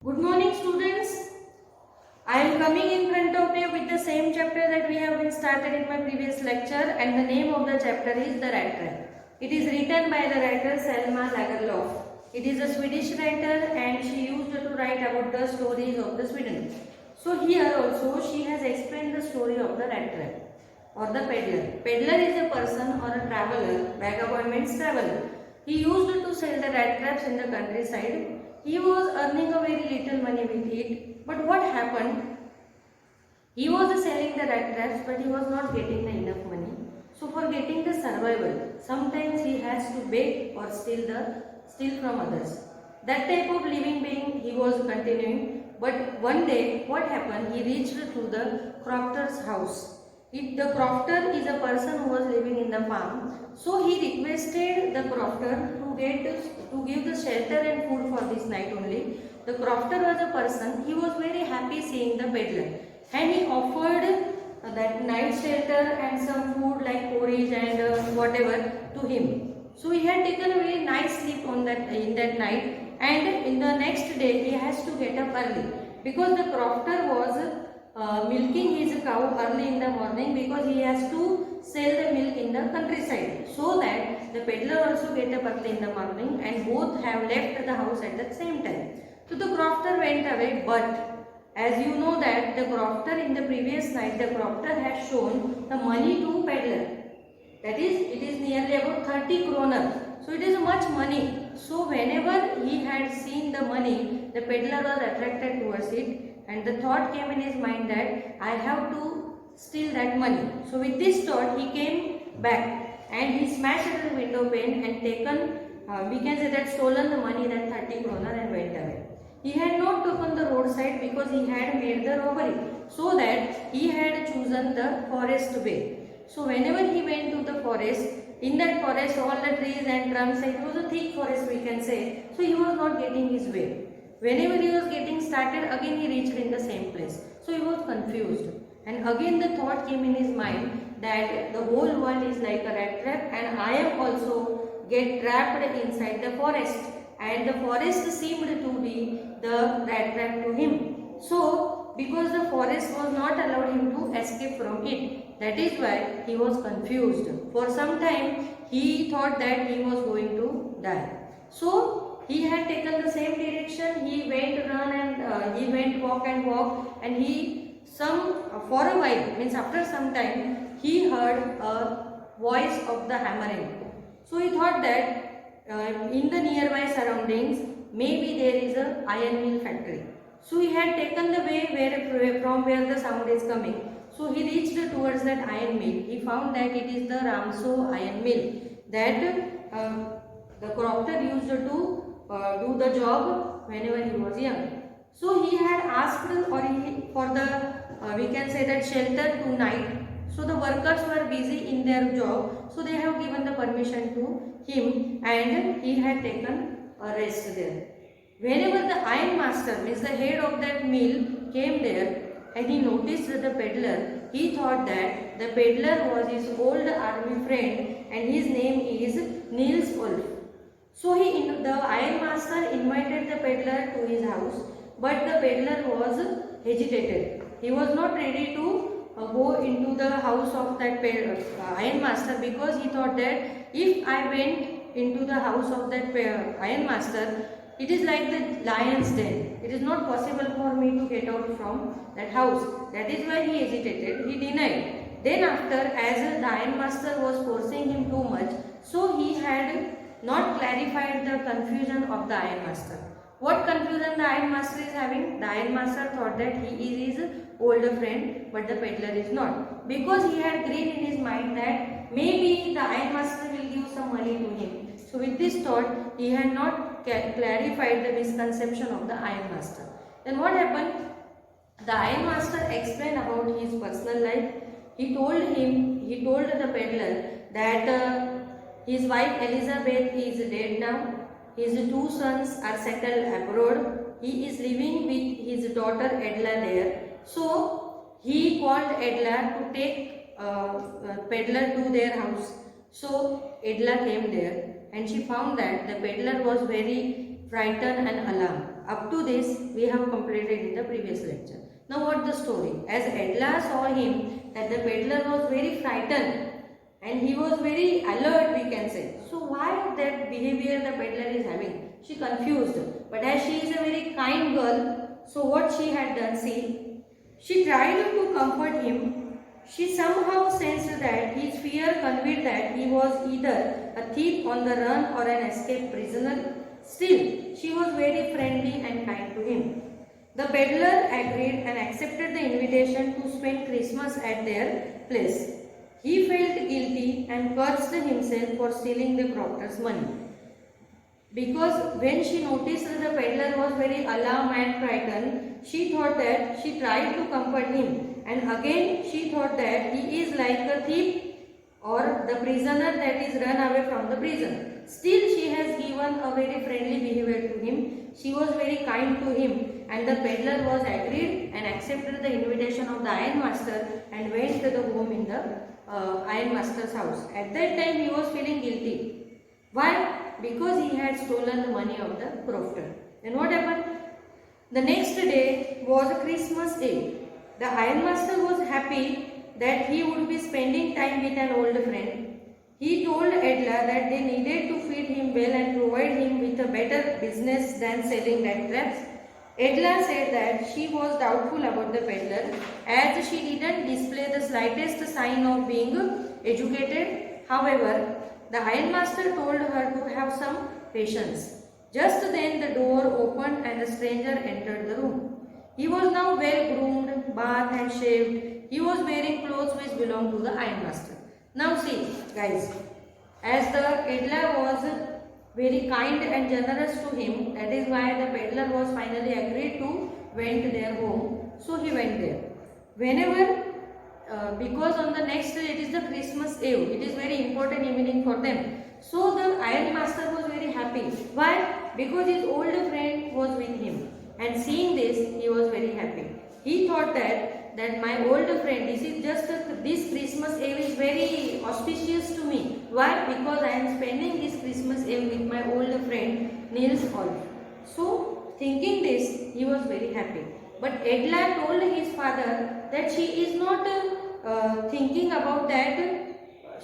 Good morning students. I am coming in front of you with the same chapter that we have been started in my previous lecture, and the name of the chapter is The Rat Trap. It is written by the writer Selma Lagerlöf. It is a Swedish writer and she used to write about the stories of the Sweden. So here also she has explained the story of the rat trap or the peddler. Peddler is a person or a traveler, vagabond means traveler. He used to sell the rat traps in the countryside. He was earning a very little money with it, but what happened? He was selling the rat traps, but he was not getting enough money. So for getting the survival, sometimes he has to beg or steal from others. That type of living being he was continuing. But one day, what happened? He reached to the crofter's house. The crofter is a person who was living in the farm. So he requested the crofter to give the shelter and food for this night only. The crofter was a person, he was very happy seeing the peddler, and he offered that night shelter and some food like porridge and whatever to him. So he had taken a very nice sleep in that night, and in the next day he has to get up early because the crofter was milking his cow early in the morning because he has to sell the milk in the countryside, so that the peddler also get up early in the morning and both have left the house at the same time. So the crofter went away, but as you know that the crofter in the previous night, the crofter has shown the money to peddler. That is, it is nearly about 30 kroner. So it is much money. So whenever he had seen the money, the peddler was attracted towards it, and the thought came in his mind that I have to steal that money. So with this thought, he came back and he smashed the window pane and taken, we can say that stolen the money, that 30 kroner, and went away. He had not taken the roadside because he had made the robbery, so that he had chosen the forest way. So whenever he went to the forest, in that forest all the trees and trunks, it was a thick forest we can say, so he was not getting his way. Whenever he was getting started, again he reached in the same place. So he was confused, and again the thought came in his mind that the whole world is like a rat trap and I am also get trapped inside the forest, and the forest seemed to be the rat trap to him. So because the forest was not allowed him to escape from it, that is why he was confused. For some time he thought that he was going to die. So he had taken the same direction. He went run and he went walk, and he for a while, means after some time, he heard a voice of the hammering. So he thought that in the nearby surroundings maybe there is a iron mill factory. So he had taken the way from where the sound is coming. So he reached towards that iron mill. He found that it is the Ramso iron mill that the crofter used to do the job whenever he was young. So he had asked for the we can say that shelter tonight. So the workers were busy in their job, so they have given the permission to him, and he had taken a rest there. Whenever the iron master, means the head of that mill, came there and he noticed the peddler, he thought that the peddler was his old army friend and his name is Niels Wolf. So the iron master invited the peddler to his house, but the peddler was hesitated. He was not ready to go into the house of that iron master because he thought that if I went into the house of that iron master, it is like the lion's den. It is not possible for me to get out from that house. That is why he hesitated. He denied. Then after, as the iron master was forcing him too much, so he had not clarified the confusion of the iron master. What confusion the iron master is having? The iron master thought that he is his older friend, but the peddler is not. Because he had greed in his mind that maybe the iron master will give some money to him. So with this thought, he had not clarified the misconception of the iron master. Then what happened? The iron master explained about his personal life. He told the peddler that his wife Elizabeth is dead now. His two sons are settled abroad. He is living with his daughter Edla there. So he called Edla to take peddler to their house. So Edla came there and she found that the peddler was very frighten and alarm. Up to this we have completed in the previous lecture. Now what the story? As Edla saw him that the peddler was very frightened and he was very alert, we can say. So why that behavior the peddler is having? She confused. But as she is a very kind girl, so what she had done, see, she tried to comfort him. She somehow sensed that his fear conveyed that he was either a thief on the run or an escaped prisoner. Still, she was very friendly and kind to him. The peddler agreed and accepted the invitation to spend Christmas at their place. He felt guilty and cursed himself for stealing the crofter's money. Because when she noticed that the peddler was very alarmed and frightened, she thought that she tried to comfort him, and again she thought that he is like a thief or the prisoner that is run away from the prison. Still she has given a very friendly behavior to him. She was very kind to him, and the peddler was agreed and accepted the invitation of the ironmaster and went to the home in the ironmaster's house. At that time he was feeling guilty. Why? Because he had stolen the money of the crofter. Then what happened? The next day was Christmas Eve. The ironmaster was happy that he would be spending time with an old friend. He told Edla that they needed to feed him well and provide him with a better business than selling rat traps. Edla said that she was doubtful about the peddler as she didn't display the slightest sign of being educated. However, the ironmaster told her to have some patience. Just then the door opened and a stranger entered the room. He was now well groomed, bathed and shaved. He was wearing clothes which belonged to the ironmaster. Now see guys, as the peddler was very kind and generous to him, that is why the peddler was finally agreed to went their home. So he went there. Whenever because on the next day it is the Christmas Eve, it is very important evening for them. So the ironmaster was very happy. Why? Because his old friend was with him, and seeing this he was very happy. He thought that my old friend, this Christmas Eve is very auspicious to me. Why? Because I am spending this Christmas Eve with my old friend Niels Olf. So thinking this, he was very happy. But Edla told his father that she is not thinking about that.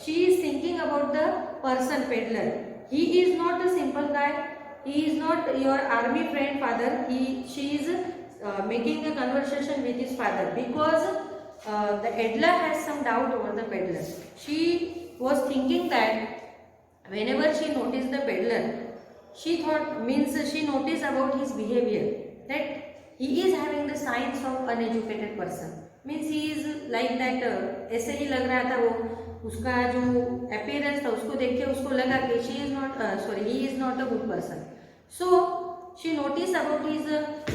She is thinking about the person peddler. He is not a simple guy. He is not your army friend, father. She is making a conversation with his father because the Edla has some doubt over the peddler. She was thinking that whenever she noticed the peddler, she noticed about his behavior that he is having the signs of uneducated person. Means he is like that. ऐसे ही लग रहा था वो, उसका जो appearance था उसको देख के उसको लगा कि he is not a good person. So she noticed about his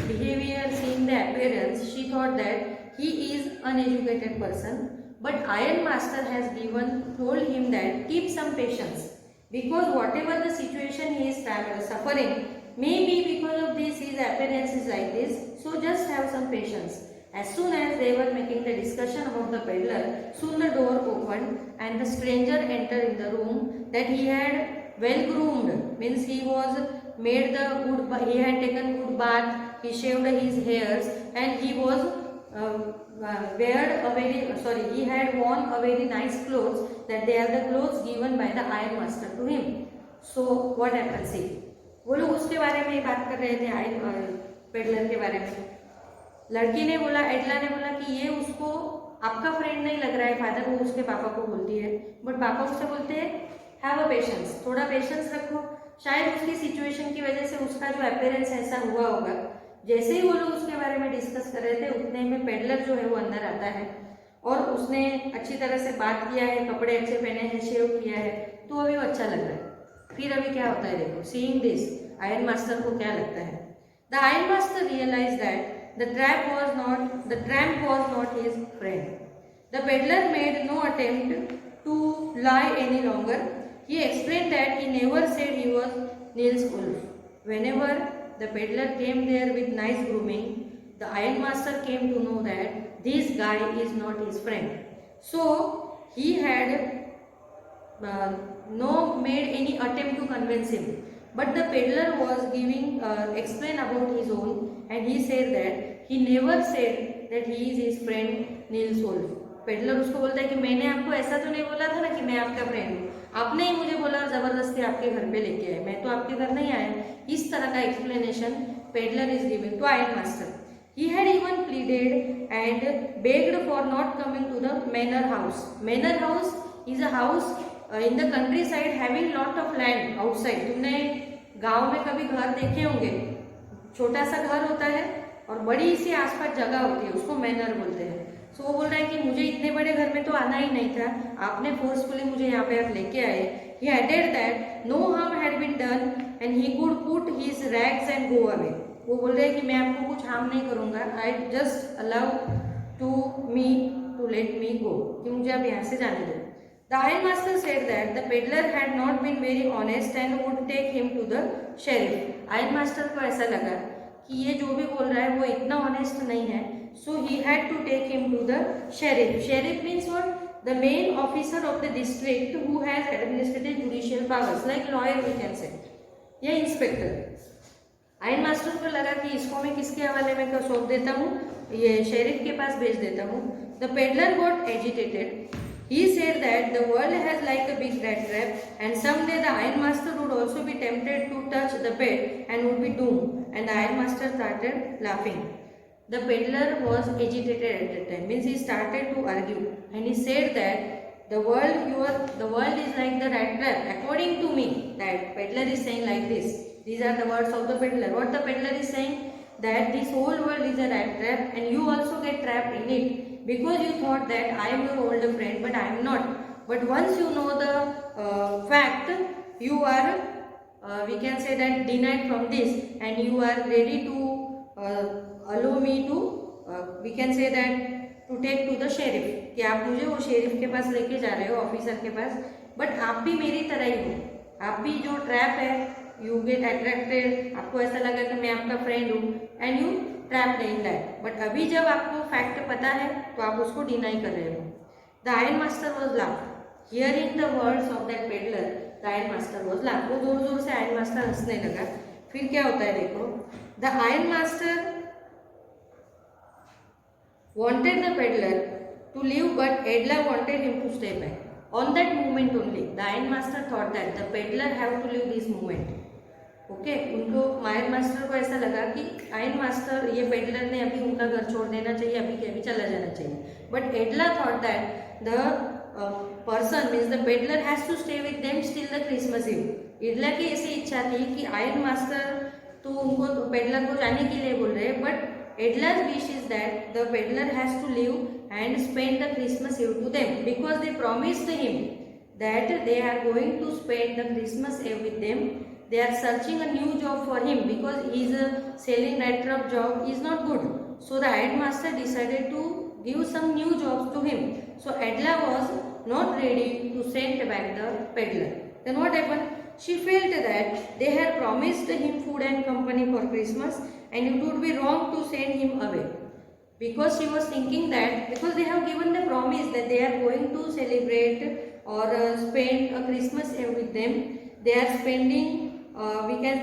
behavior, seeing the appearance. She thought that he is uneducated person. But ironmaster has told him that keep some patience, because whatever the situation he is suffering, maybe because of this his appearance is like this. So just have some patience. As soon as they were making the discussion about the peddler, soon the door opened and the stranger entered in the room. That he had well groomed, means he was made he had taken good bath, he shaved his hairs, and he was he had worn a very nice clothes, that they are the clothes given by the ironmaster to him. So what happened? See, वो लोग उसके बारे में बात कर रहे थे, peddler के बारे में. लड़की ने बोला, एडला ने बोला कि ये उसको आपका फ्रेंड नहीं लग रहा है फादर. वो उसके पापा को बोलती है, बट पापा उससे बोलते हैं हैव अ पेशेंस, थोड़ा पेशेंस रखो. शायद उसकी सिचुएशन की वजह से उसका जो अपीयरेंस ऐसा हुआ होगा. जैसे ही वो लोग उसके बारे में डिस्कस कर रहे थे, उतने में पेडलर जो है वो अंदर आता है और उसने अच्छी तरह से बात किया है, कपड़े अच्छे पहने हैं, शेव किया है, तो अभी वो अच्छा लग रहा है. फिर अभी क्या होता है देखो. सीइंग दिस, आयरन मास्टर को क्या लगता है? The iron master realise that the tramp was not his friend. The peddler made no attempt to lie any longer. He explained that he never said he was Niels Wolf. Whenever the peddler came there with nice grooming, the ironmaster came to know that this guy is not his friend. So he had no made any attempt to convince him. But the peddler was giving explain about his own, and he said that he never said that he is his friend Nils Wolf. Peddler उसको बोलता है कि मैंने आपको ऐसा तो नहीं बोला था ना कि मैं आपका फ्रेंड हूँ, आपने ही मुझे बोला जबरदस्ती आपके घर पे लेके आए, मैं तो आपके घर नहीं आया. इस तरह का explanation peddler is giving to iron master. He had even pleaded and begged for not coming to the manor house. Manor house is a house in the countryside having lot of land outside. तुमने गांव में कभी घर देखे होंगे, छोटा सा घर होता है और बड़ी सी आसपास जगह होती है, उसको मैनर बोलते हैं. सो वो बोल रहा है कि मुझे इतने बड़े घर में तो आना ही नहीं था, आपने फोर्सफुली मुझे यहाँ पे आप लेके आए. He added that no harm had been done and he could put his rags and go away. वो बोल रहे हैं कि मैं आपको कुछ हार्म नहीं करूँगा, I just allow to let me go, कि मुझे आप यहाँ से जाने दो. The iron master said that the peddler had not been very honest and would take him to the sheriff. Iron master को ऐसा लगा कि ये जो भी बोल रहा है वो इतना ऑनेस्ट नहीं है, so he had to take him to the sheriff. Sheriff means what? The main officer of the district who has administrative judicial powers, like lawyer we can say, या inspector. आयरन मास्टर को लगा कि इसको मैं किसके हवाले में सौंप देता हूँ, ये शेरिफ के पास भेज देता हूँ. The peddler got agitated. He said that the world has like a big rat trap and someday the iron master would also be tempted to touch the bed and would be doomed and the iron master started laughing. The peddler was agitated at that time, means he started to argue and he said that the world is like the rat trap according to me. That peddler is saying like this. These are the words of the peddler. What the peddler is saying, that this whole world is a rat trap and you also get trapped in it because you thought that I am your older friend, but I am not. But once you know the fact, you are we can say that denied from this and you are ready to allow me to we can say that to take to the sheriff, कि आप मुझे वो sheriff के पास लेके जा रहे हो, officer के पास, बट आप भी मेरी तरह ही हो, आप भी जो ट्रैप है, यू गेट अट्रैक्टेड, आपको ऐसा लगा कि मैं आपका फ्रेंड हूँ and you trapped in that. But अभी जब आपको फैक्ट पता है तो आप उसको डिनाई कर रहे हो. The iron master was laugh. Hearing the words of that peddler, the iron master was laugh. वो जोर जोर से आयरन मास्टर हंसने लगा. फिर क्या होता है देखो, the iron master wanted the peddler to leave, but Edla wanted him to stay back. On that moment only, the iron master thought that the peddler have to leave this moment. Okay, उनको iron master को ऐसा लगा कि iron master ये peddler ने अभी उनका घर छोड़ देना चाहिए, अभी के अभी चला जाना चाहिए. But Edla thought that the person means the peddler has to stay with them till the Christmas Eve. एडला की ऐसी इच्छा थी कि आयरन मास्टर तो उनको पेडलर को जाने के लिए बोल रहे हैं, but Edla's wish is that the peddler has to leave and spend the Christmas Eve to them because they promised him that they are going to spend the Christmas Eve with them. They are searching a new job for him because his selling rat trap job is not good. So the iron master decided to give some new jobs to him. So Edla was not ready to send back the peddler. Then what happened? She felt that they had promised him food and company for Christmas and it would be wrong to send him away, because she was thinking that because they have given the promise that they are going to celebrate or spend a Christmas Eve with them, they are spending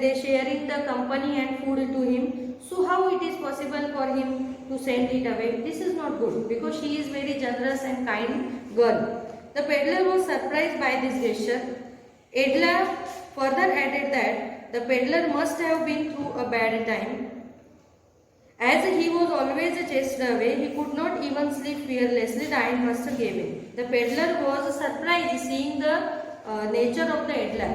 they sharing the company and food to him, so how it is possible for him to send it away? This is not good because she is very generous and kind girl. The peddler was surprised by this gesture. Edla further added that the peddler must have been through a bad time. As he was always chased away, he could not even sleep fearlessly. The iron master gave in. The peddler was surprised seeing the nature of the Edla.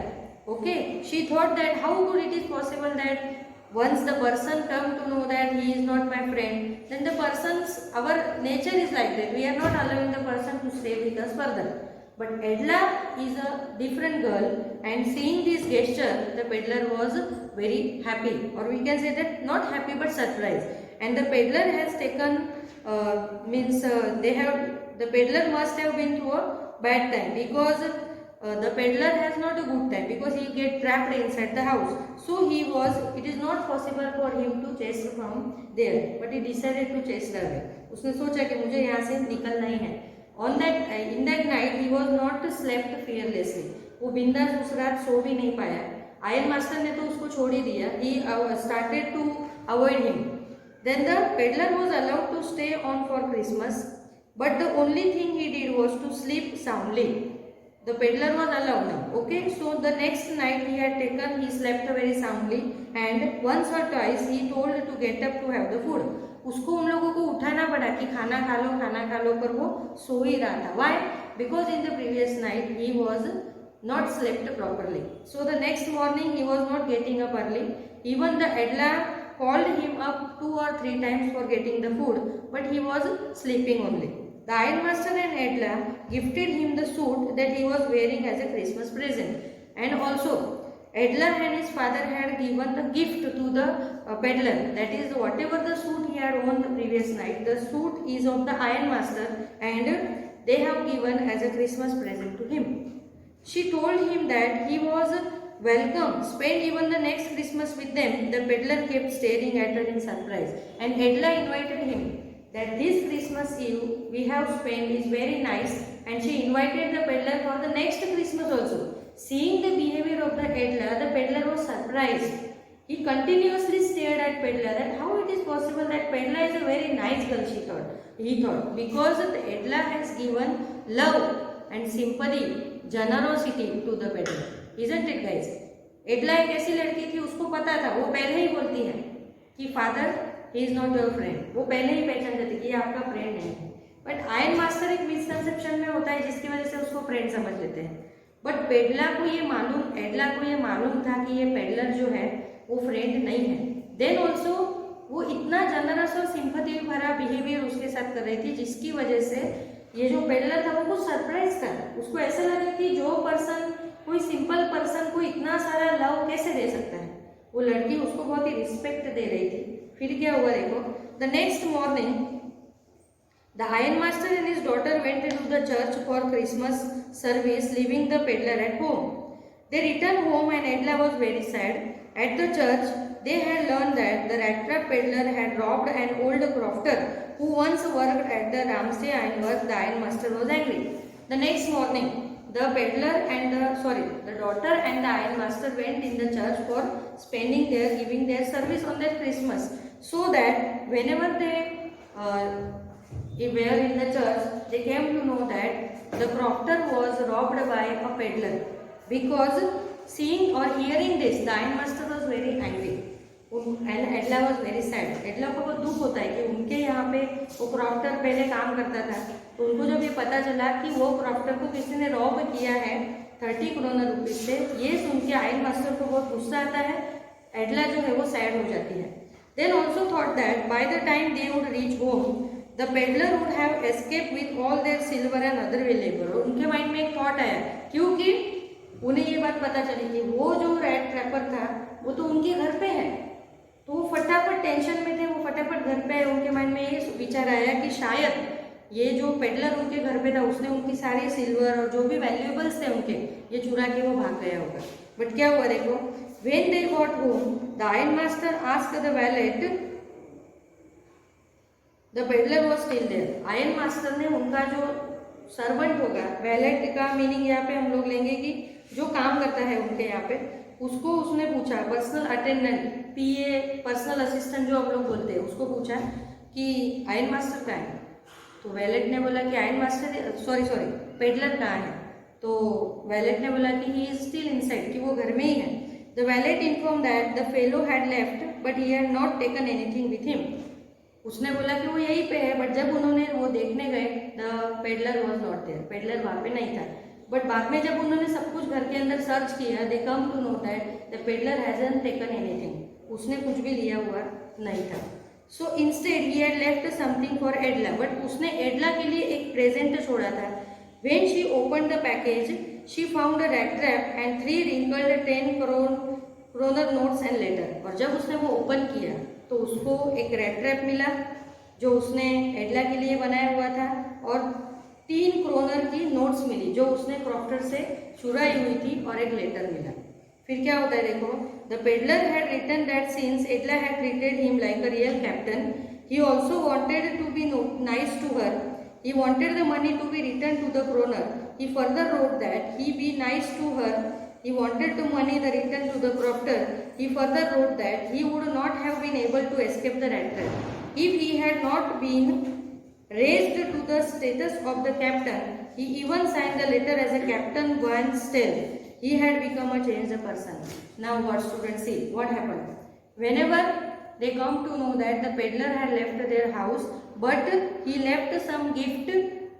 Okay, she thought that how good it is possible that once the person come to know that he is not my friend, then the our nature is like that. We are not allowing the person to stay with us further. But Edla is a different girl, and seeing this gesture, the peddler was very happy, or we can say that not happy but surprised. And the peddler has taken the peddler must have been through a bad time because the peddler has not a good time because he get trapped inside the house. So it is not possible for him to chase from there, but he decided to chase away. उसने सोचा कि मुझे यहाँ से निकलना ही है. In that night he was not slept fearlessly. वो बिंदास उस रात सो भी नहीं पाया. आयरन मास्टर ने तो उसको छोड़ ही दिया. He started to avoid him. Then the peddler was allowed to stay on for Christmas, but the only thing he did was to sleep soundly. The peddler was allowed now. Okay, so the next night he slept very soundly, and once or twice he told to get up to have the food. उसको उन लोगों को उठाना पड़ा कि खाना खा लो, पर वो सो ही रहा था. Why? Because in the previous night he was not slept properly. So the next morning he was not getting up early. Even the Edla called him up 2 or 3 times for getting the food, but he was sleeping only. The ironmaster and Edla gifted him the suit that he was wearing as a Christmas present, and also Edla and his father had given the gift to the peddler. That is, whatever the suit he had worn the previous night, the suit is of the ironmaster, and they have given as a Christmas present to him. She told him that he was welcome, spend even the next Christmas with them. The peddler kept staring at her in surprise, and Edla invited him that this Christmas Eve we have spent is very nice, and she invited the peddler for the next Christmas also. Seeing the behavior of the peddler was surprised. He continuously stared at peddler that how it is possible that peddler is a very nice girl, he thought, because the Edla has given love and sympathy, generosity to the peddler. Isn't it, guys? Edla एक ऐसी लड़की थी, उसको पता था, वो पहले ही बोलती है कि father he is not your friend. वो पहले ही पहचान जाती कि ये आपका फ्रेंड नहीं है. बट आयरन मास्टर एक मिसकंसेप्शन में होता है जिसकी वजह से उसको फ्रेंड समझ लेते हैं. बट एडला को ये मालूम था कि ये पेडलर जो है वो फ्रेंड नहीं है. देन ऑल्सो वो इतना जनरस और सिंपैथी भरा बिहेवियर उसके साथ कर रही थी, जिसकी वजह से ये जो पेडलर था वो कुछ सरप्राइज था. उसको ऐसा लगा कि जो पर्सन, कोई सिंपल पर्सन को इतना सारा लव कैसे दे सकता है. वो लड़की उसको बहुत ही रिस्पेक्ट दे रही थी. फिर क्या हुआ देखो. The next morning the iron master and his daughter went to the church for Christmas service, leaving the peddler at home. They return home and Edla was very sad. At the church, they had learned that the rat trap peddler had robbed an old crofter who once worked at the Ramsey Ironworks. The ironmaster was angry. The next morning, the daughter and the ironmaster went in the church for giving their service on their Christmas, so that whenever they were in the church, they came to know that the crofter was robbed by a peddler. Because seeing or hearing this, the ironmaster was very angry and Edla was very sad. Edla को बहुत दुख होता है कि उनके यहाँ पे वो क्रॉफ्टर पहले काम करता था, तो उनको जब ये पता चला कि वो क्रॉफ्टर को किसी ने रॉब किया है 30 करोड़ रुपीज से, ये सुन के आयरन मास्टर को बहुत गुस्सा आता है. एडला जो है वो सैड हो जाती है. Then also thought that by the time they would reach home, the peddler would have escape with all their silver and other valuable. उनके माइंड में एक थॉट आया, क्योंकि उन्हें ये बात पता चली कि वो जो रैट ट्रैपर था वो तो उनके घर पे है, तो वो फटाफट टेंशन में थे, वो फटाफट घर पे है. उनके माइंड में ये विचार आया कि शायद ये जो पेडलर उनके घर पे था उसने उनकी सारी सिल्वर और जो भी वैल्यूएबल्स थे उनके, ये चुरा के वो भाग गया होगा. बट क्या हुआ देखो. When they got home, the iron master asked the valet, the peddler was still there. Iron master ने उनका जो सर्वेंट होगा, वैलेट का मीनिंग यहाँ पे हम लोग लेंगे कि जो काम करता है उनके यहाँ पे, उसको उसने पूछा, पर्सनल अटेंडेंट, पीए, पर्सनल असिस्टेंट जो हम लोग बोलते हैं, उसको पूछा कि आयरन मास्टर कहाँ है. तो वैलेट ने बोला कि आयरन मास्टर पेडलर कहाँ है. तो वैलेट ने बोला कि ही इज स्टिल इनसाइड, कि वो घर में ही है. The wallet inform that the fellow had left but he had not taken anything with him. उसने बोला कि वो यहीं पे है, बट जब उन्होंने वो देखने गए, the peddler was not there, peddler वहाँ पे नहीं था. बट बाद में जब उन्होंने सब कुछ घर के अंदर सर्च किया, they came to know that the peddler hasn't taken anything, उसने कुछ भी लिया हुआ नहीं था. So instead he had left something for Edla, but उसने एडला के लिए एक प्रेजेंट छोड़ा था. When she opened the package, she found a rat trap and 3 wrinkled 10 kronor notes and letter. और जब उसने वो ओपन किया तो उसको एक रैट ट्रैप मिला जो उसने एडला के लिए बनाया हुआ था, और 3 करोनर की नोट्स मिली जो उसने क्रॉफ्टर से चुराई हुई थी, और एक लेटर मिला. फिर क्या होता है देखो. The peddler had written that since Edla had treated him like a real captain, he also wanted to be nice to her. He wanted the money to be return to the kroner. He further wrote that he be nice to her he wanted to money the return to the crofter. He further wrote that he would not have been able to escape the rat trap if he had not been raised to the status of the captain. He even signed the letter as a Captain Van Stel. He had become a changed person. Now what students see? What happened? Whenever they come to know that the peddler had left their house, but he left some gift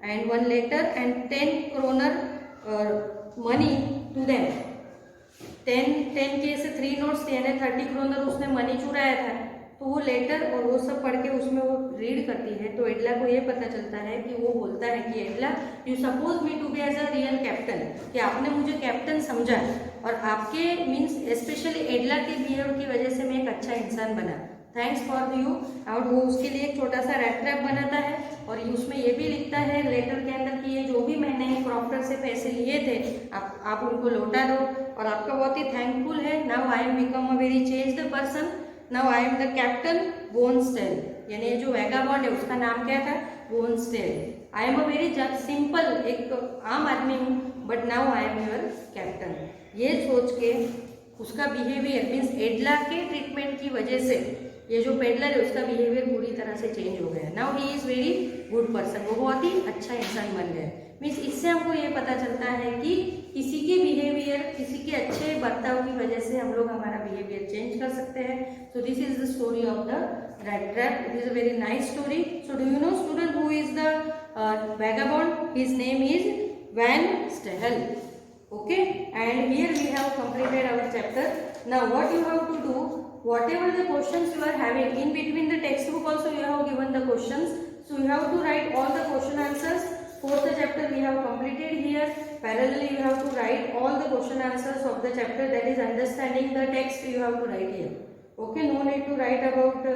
and one letter and 10 kroner money to them. 10 के से 3 notes यानी 30 kroner उसने money चुराया था. तो वो letter और वो सब पढ़ के उसमें वो रीड करती है तो एडला को ये पता चलता है कि वो बोलता है कि Edla you suppose me to be as a real captain, कि आपने मुझे कैप्टन समझा और आपके मीन्स स्पेशली एडला के बिहेवियर की वजह से मैं एक अच्छा इंसान बना. Thanks for you. और वो उसके लिए एक छोटा सा रैट ट्रैप बनाता है और उसमें ये भी लिखता है लेटर के अंदर कि ये जो भी मैंने क्रॉफ्टर से पैसे लिए थे आप उनको लौटा दो और आपका बहुत ही थैंकफुल है. Now I am become a very changed person. Now I am the captain von Stahle, यानी जो वैगाबॉन्ड है उसका नाम क्या था? Von Stahle. I am a very simple, एक आम आदमी हूँ, but now I am your captain. ये सोच के उसका बिहेवियर मीन्स एडला के ट्रीटमेंट की वजह से ये जो पेडलर है उसका बिहेवियर पूरी तरह से चेंज हो गया. Now he is very good person. वो बहुत ही अच्छा इंसान बन गया. मीन्स इससे हमको ये पता चलता है कि किसी के बिहेवियर, किसी के अच्छे बर्ताव की वजह से हम लोग हमारा बिहेवियर चेंज कर सकते हैं. So this is the story of the rat trap. It is a very nice story. So do you know student who is the vagabond? His name is von Stahle. Okay, and here we have completed our chapter. Now what you have to do, whatever the questions you are having in between the textbook also you have given the questions, so you have to write all the question answers. Fourth chapter we have completed here. Parallelly you have to write all the question answers of the chapter, that is understanding the text you have to write here. Okay, no need to write about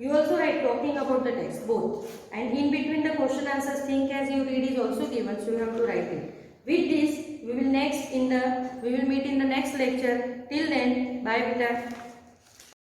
you also write talking about the text both, and in between the question answers think as you read is also given, so you have to write it. With this we will meet in the next lecture. Till then, bye beta.